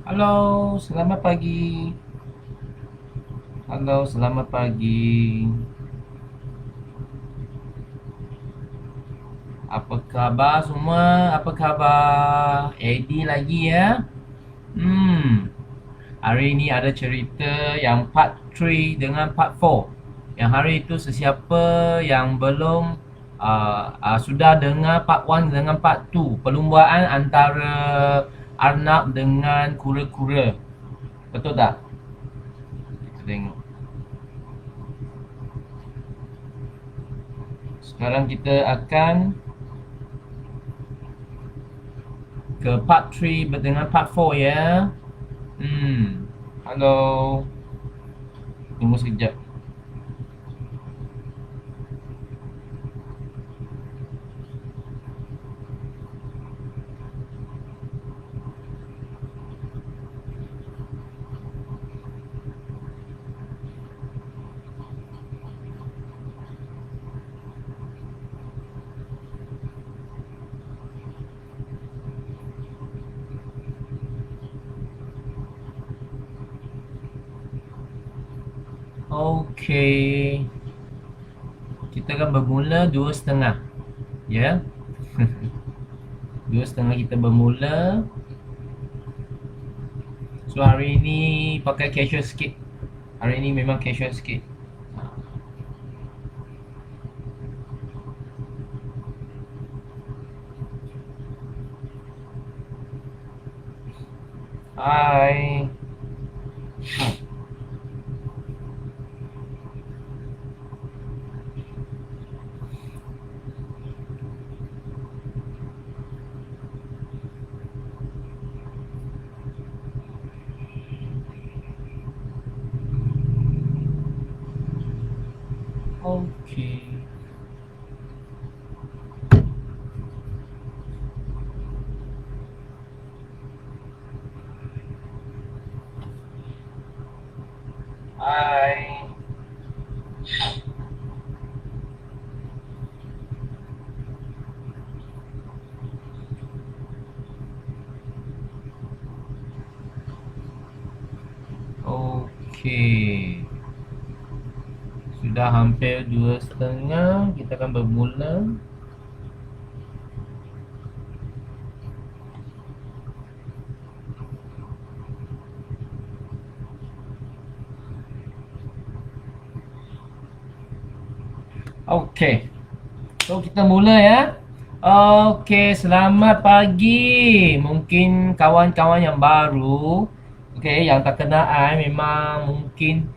Halo, selamat pagi. Halo, selamat pagi. Apa khabar semua? Apa khabar? Eddie lagi ya? Hmm, hari ini ada cerita yang part 3 dengan part 4. Yang hari itu sesiapa yang belum sudah dengar part 1 dengan part 2, perlumbaan antara Arnab dengan kura-kura. Betul tak? Kita tengok. Sekarang kita akan ke part 3 dengan part 4 ya. Halo. Tunggu sekejap. Okey. Kita akan bermula 2.30. Ya. 2.30 kita bermula. So hari ini pakai casual sikit. Hari ini memang casual sikit. Hai. Okey. Hai. Okey. Sudah hampir 2.30. Kita akan bermula. Okey. So kita mula ya. Okey, selamat pagi. Mungkin kawan-kawan yang baru, okey, yang tak kenal I, memang mungkin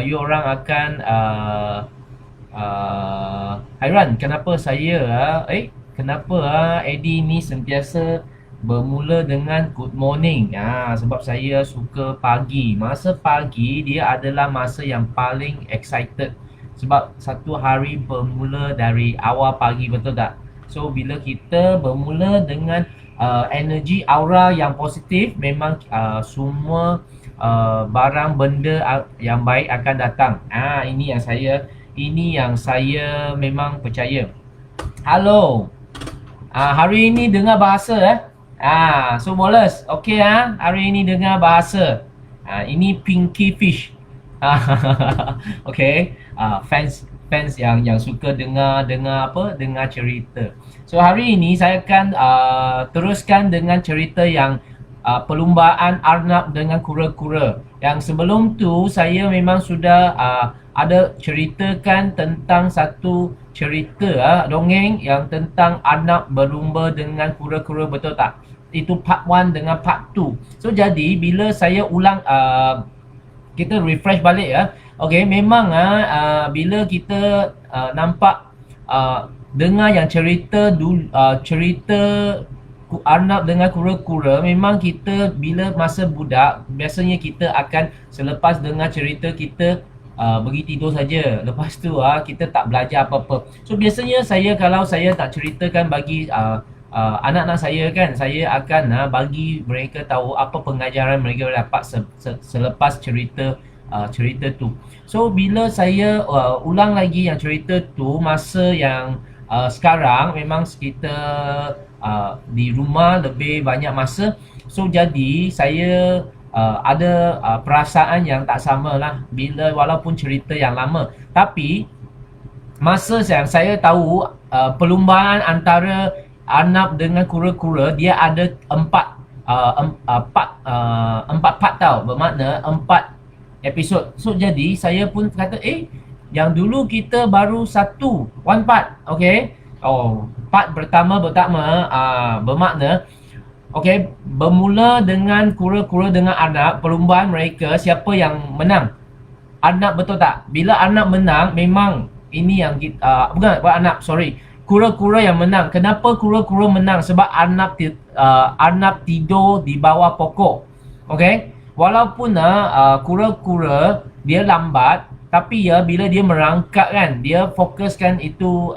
you orang akan hairan kenapa saya kenapa Eddie ni sentiasa bermula dengan good morning. Sebab saya suka pagi. Masa pagi dia adalah masa yang paling excited. Sebab satu hari bermula dari awal pagi, betul tak? So bila kita bermula dengan energi aura yang positif, memang semua barang benda yang baik akan datang. Ini yang saya memang percaya. Halo. Hari ini dengar bahasa so Wallace, okey hari ini dengar bahasa. Ini Pinky Fish. Okey. Fans yang suka dengar apa? Dengar cerita. So hari ini saya akan teruskan dengan cerita yang perlumbaan Arnab dengan kura-kura. Yang sebelum tu saya memang sudah ada ceritakan tentang satu cerita dongeng yang tentang Arnab berlumba dengan kura-kura, betul tak? Itu part 1 dengan part 2. So jadi bila saya ulang kita refresh balik okey, memang bila kita nampak dengar yang cerita cerita Arnab dengan kura-kura, memang kita bila masa budak biasanya kita akan selepas dengar cerita kita pergi tidur saja. Lepas tu kita tak belajar apa-apa. So biasanya kalau saya tak ceritakan bagi anak-anak saya kan, saya akan bagi mereka tahu apa pengajaran mereka dapat selepas cerita tu. So bila saya ulang lagi yang cerita tu, masa yang sekarang memang kita di rumah lebih banyak masa. So jadi saya ada perasaan yang tak sama lah bila walaupun cerita yang lama. Tapi masa yang saya tahu perlumbaan antara Arnab dengan kura-kura, dia ada empat part tau, bermakna 4 episod. So jadi saya pun kata yang dulu kita baru one part, okay. Part pertama bermakna bermula dengan kura-kura dengan Arnab, perlumbaan mereka, siapa yang menang. Arnab, betul tak? Bila Arnab menang, memang ini yang kita, bukan Arnab, sorry, kura-kura yang menang. Kenapa kura-kura menang? Sebab Arnab tidur di bawah pokok. Okay, walaupun kura-kura dia lambat, tapi bila dia merangkak kan, dia fokuskan itu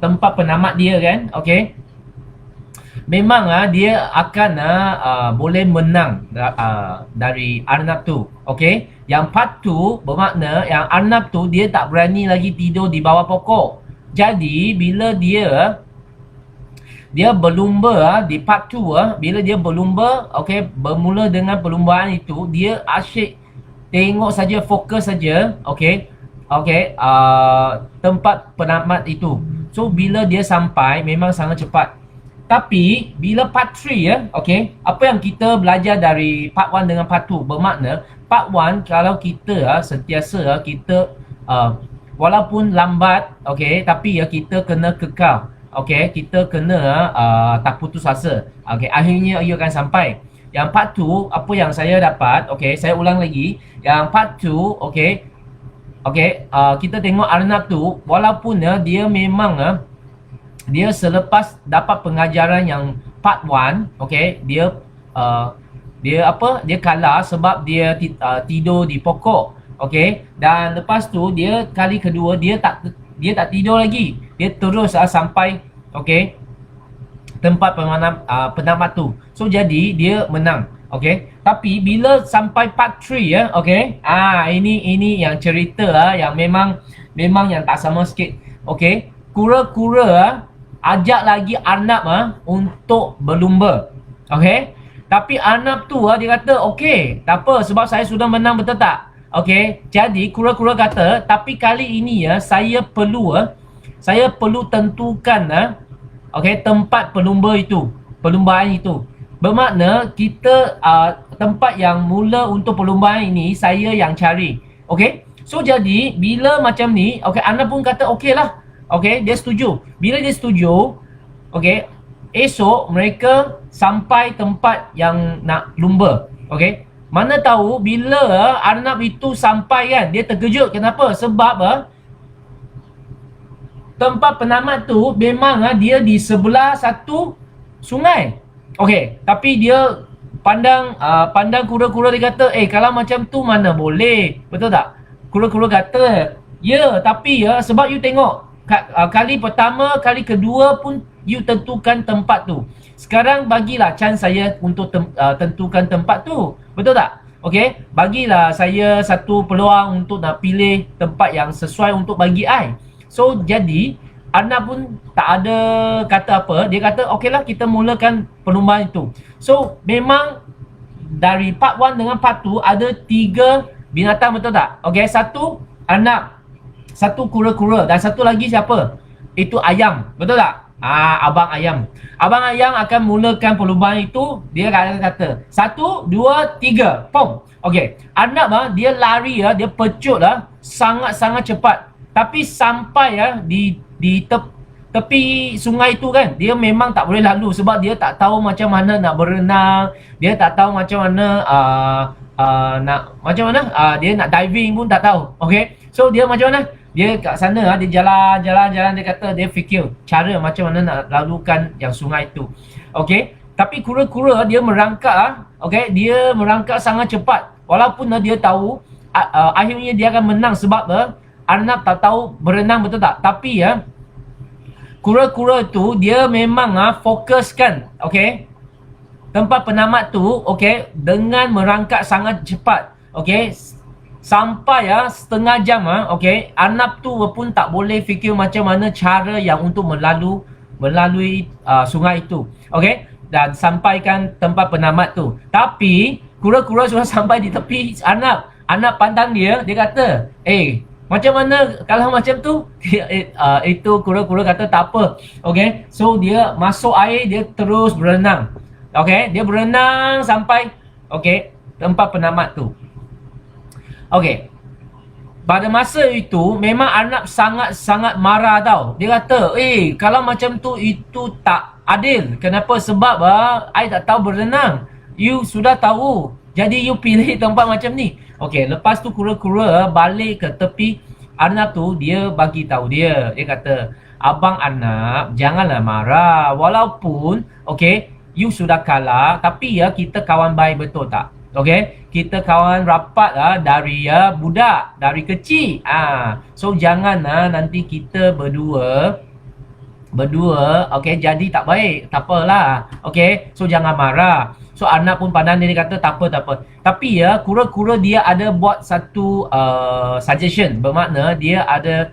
tempat penamat dia kan. Okay, memang dia akan boleh menang dari Arnab tu. Okay, yang part tu bermakna yang Arnab tu dia tak berani lagi tidur di bawah pokok. Jadi bila dia berlumba di part 2, bila dia berlumba, okay, bermula dengan perlumbaan itu, dia asyik tengok saja, fokus saja, okay, tempat penamat itu. So bila dia sampai memang sangat cepat. Tapi bila part 3 okay, apa yang kita belajar dari part 1 dengan part 2? Bermakna part 1 kalau kita sentiasa kita walaupun lambat, okay, tapi kita kena kekal. Okay, kita kena tak putus asa. Okay, akhirnya ia akan sampai. Yang part 2, apa yang saya dapat, okay, saya ulang lagi. Yang part 2, okay, kita tengok Arnab tu, walaupun dia memang dia selepas dapat pengajaran yang part 1, okay, dia kalah sebab dia tidur di pokok. Okay, dan lepas tu dia kali kedua dia tak tidur lagi. Dia terus sampai, okay, tempat penamat tu. So jadi dia menang. Okay, tapi bila sampai part 3 okay, ini yang cerita yang memang yang tak sama sikit. Okay, kura-kura ajak lagi Arnab untuk berlumba. Okay, tapi Arnab tu dia kata okay, tak apa sebab saya sudah menang, betul tak? Okay, jadi kura-kura kata, tapi kali ini saya perlu tentukan okay, tempat perlumbaan itu. Bermakna kita tempat yang mula untuk perlumbaan ini saya yang cari. Okay, so jadi bila macam ni, okay, Arnab pun kata okay lah. Okay, dia setuju. Bila dia setuju, okay, esok mereka sampai tempat yang nak lumba. Okay, mana tahu bila Arnab itu sampai kan, dia terkejut. Kenapa? Sebab tempat penamat tu memang dia di sebelah satu sungai. Okey, tapi dia pandang kura-kura, dia kata, kalau macam tu mana boleh. Betul tak? Kura-kura kata, ya, tapi sebab you tengok kali pertama, kali kedua pun you tentukan tempat tu. Sekarang bagilah chance saya untuk tentukan tempat tu. Betul tak? Okey, bagilah saya satu peluang untuk nak pilih tempat yang sesuai untuk bagi I. So jadi Arnab pun tak ada kata apa. Dia kata okeylah, kita mulakan perlumbaan itu. So memang dari part 1 dengan part 2 ada 3 binatang, betul tak? Okey, satu Arnab, satu kura-kura, dan satu lagi siapa? Itu ayam, betul tak? Abang ayam. Abang ayam akan mulakan perlumbaan itu. Dia akan kata 1, 2, 3, pom. Okey, Arnab dia lari dia pecut sangat-sangat cepat. Tapi sampai di tepi sungai itu kan, dia memang tak boleh lalu sebab dia tak tahu macam mana nak berenang. Dia tak tahu macam mana dia nak diving pun tak tahu. Okey, so dia macam mana? Dia kat sana dia jalan, dia kata dia fikir cara macam mana nak lalukan yang sungai itu. Okey, tapi kura-kura dia merangkak dia merangkak sangat cepat. Walaupun dia tahu akhirnya dia akan menang sebab Arnab tak tahu berenang, betul tak? Tapi kura-kura tu dia memang fokuskan tempat penamat tu dengan merangkak sangat cepat. sampai setengah jam okey, Arnab tu pun tak boleh fikir macam mana cara yang untuk melalui sungai itu. Okey, dan sampaikan tempat penamat tu. Tapi kura-kura sudah sampai di tepi Arnab. Arnab pandang dia kata, macam mana kalau macam tu? Itu kura-kura kata tak apa. Okey, so dia masuk air, dia terus berenang. Okey, dia berenang sampai tempat penamat tu. Okey. Pada masa itu memang Arnab sangat-sangat marah tau. Dia kata, kalau macam tu itu tak adil. Kenapa? Sebab I tak tahu berenang. You sudah tahu. Jadi you pilih tempat macam ni. Okey, lepas tu kura-kura balik ke tepi Arnab tu, dia bagi tahu dia. Dia kata, Abang Arnab, janganlah marah. Walaupun you sudah kalah, tapi kita kawan baik, betul tak? Okey, kita kawan rapat dari budak, dari kecil. So jangan nanti kita berdua jadi tak baik. Tak apalah. Okey, so jangan marah. So Arnab pun pandang dia kata tak apa. Tapi kura-kura dia ada buat satu suggestion. Bermakna dia ada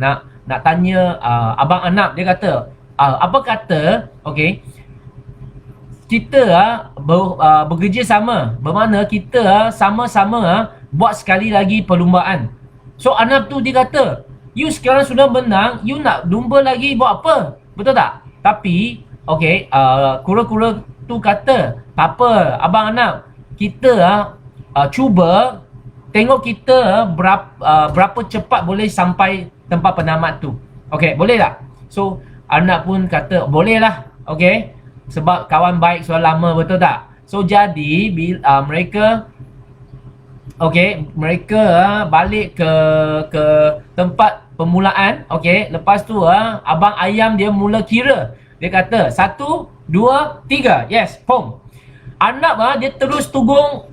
nak tanya Abang Arnab. Dia kata, apa kata kita bekerjasama, bermakna kita sama-sama buat sekali lagi perlumbaan. So Arnab tu dia kata, you sekarang sudah menang, you nak lumba lagi buat apa? Betul tak? Tapi kura-kura tu kata, tak apa Abang Arnab, kita cuba tengok kita berapa cepat boleh sampai tempat penamat tu. Boleh tak? So Arnab pun kata boleh lah. Sebab kawan baik sudah lama, betul tak? So jadi mereka balik ke tempat permulaan. Lepas tu Abang Ayam dia mula kira. Dia kata 1, 2, 3. Yes, home. Arnab dia terus tunggung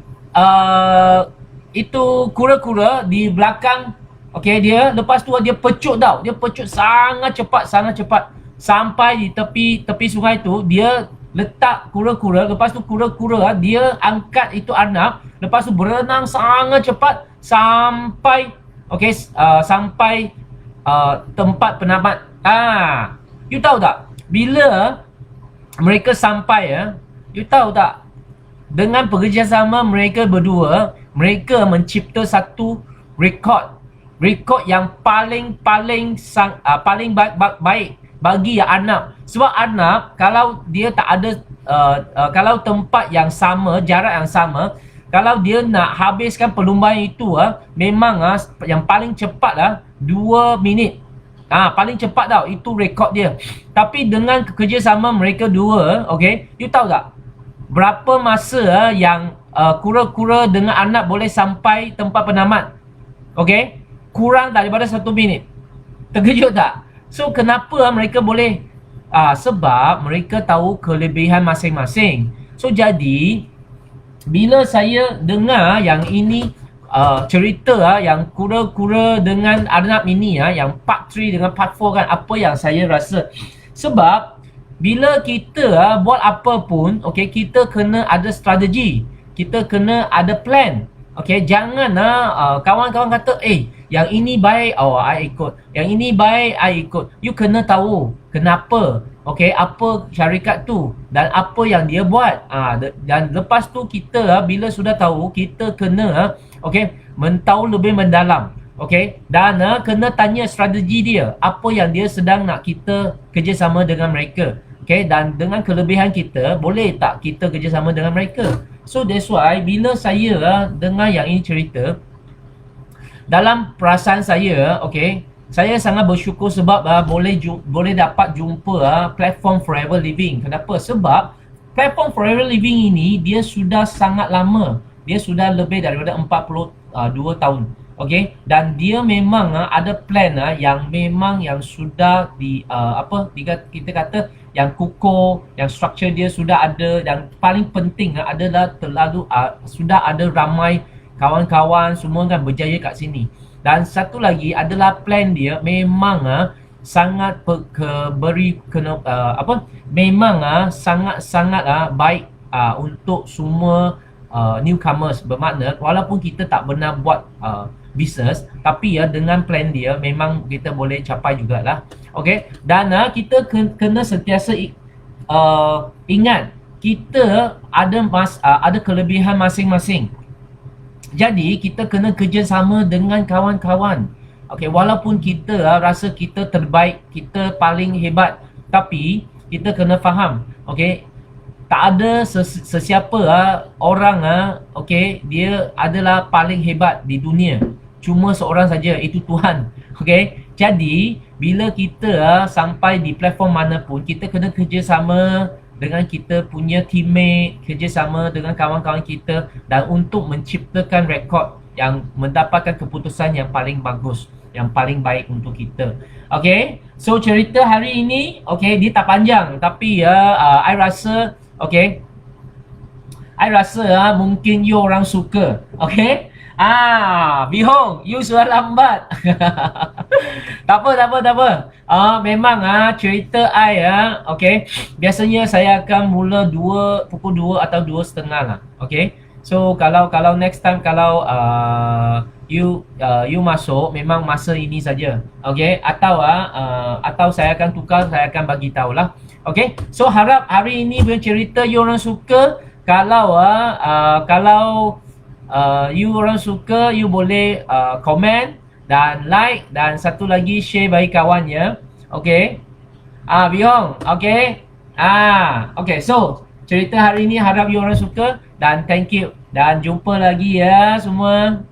itu kura-kura di belakang. Dia lepas tu dia pecut tau. Dia pecut sangat cepat. Sampai di tepi sungai tu, dia letak kura-kura. Lepas tu kura-kura dia angkat itu Arnab. Lepas tu berenang sangat cepat sampai sampai tempat penamat. You tahu tak? Bila mereka sampai you tahu tak? Dengan bekerjasama mereka berdua, mereka mencipta satu rekod yang paling baik bagi Arnab. Sebab Arnab, kalau dia tak ada kalau tempat yang sama, jarak yang sama, kalau dia nak habiskan perlumbaan itu memang yang paling cepat 2 minit. Paling cepat tau, itu rekod dia. Tapi dengan kerjasama mereka dua, you tahu tak berapa masa yang kura-kura dengan Arnab boleh sampai tempat penamat? Kurang daripada 1 minit. Terkejut tak? So kenapa mereka boleh? Sebab mereka tahu kelebihan masing-masing. So jadi bila saya dengar yang ini cerita yang kura-kura dengan Arnab ini yang part 3 dengan part 4 kan, apa yang saya rasa? Sebab bila kita buat apa pun, kita kena ada strategi. Kita kena ada plan. Jangan kawan-kawan kata yang ini baik, I ikut. Yang ini baik, I ikut. You kena tahu kenapa. Apa syarikat tu dan apa yang dia buat. Dan lepas tu kita bila sudah tahu, kita kena mentau lebih mendalam. Dan kena tanya strategi dia. Apa yang dia sedang nak kita kerjasama dengan mereka. Dan dengan kelebihan kita, boleh tak kita kerjasama dengan mereka? So that's why bila saya dengar yang ini cerita, dalam perasaan saya, saya sangat bersyukur sebab boleh dapat jumpa platform Forever Living. Kenapa? Sebab platform Forever Living ini dia sudah sangat lama. Dia sudah lebih daripada 42 tahun. Dan dia memang ada plan yang memang yang sudah kita kata yang kukuh, yang struktur dia sudah ada. Dan paling penting adalah sudah ada ramai kawan-kawan semua kan berjaya kat sini. Dan satu lagi adalah plan dia memang sangat memang sangat-sangat baik untuk semua newcomers, bermakna walaupun kita tak pernah buat business, tapi ya dengan plan dia memang kita boleh capai jugalah. Okey, dan kita kena sentiasa ingat kita ada kelebihan masing-masing. Jadi kita kena kerjasama dengan kawan-kawan. Okey, walaupun kita rasa kita terbaik, kita paling hebat, tapi kita kena faham, okey, tak ada sesiapa orang okey, dia adalah paling hebat di dunia. Cuma seorang saja, itu Tuhan. Okey. Jadi bila kita sampai di platform mana pun, kita kena kerjasama dengan kita punya teammate, kerjasama dengan kawan-kawan kita, dan untuk menciptakan rekod yang mendapatkan keputusan yang paling bagus, yang paling baik untuk kita. Okey. So cerita hari ini, okey, dia tak panjang, tapi I rasa okey, I rasa mungkin you orang suka. Okey. Bihong, you sudah lambat. Tak apa. Memang cerita I okey. Biasanya saya akan mula pukul 2 atau 2:30 lah. Okey. So kalau next time kalau you masuk memang masa ini saja. Okey, atau saya akan tukar, saya akan bagi tahulah. Okey. So harap hari ini punya cerita you orang suka. Kalau you orang suka, you boleh komen dan like, dan satu lagi share bagi kawan ya. Okey. Bihong, okey. Okey, so cerita hari ini harap you orang suka, dan thank you, dan jumpa lagi ya semua.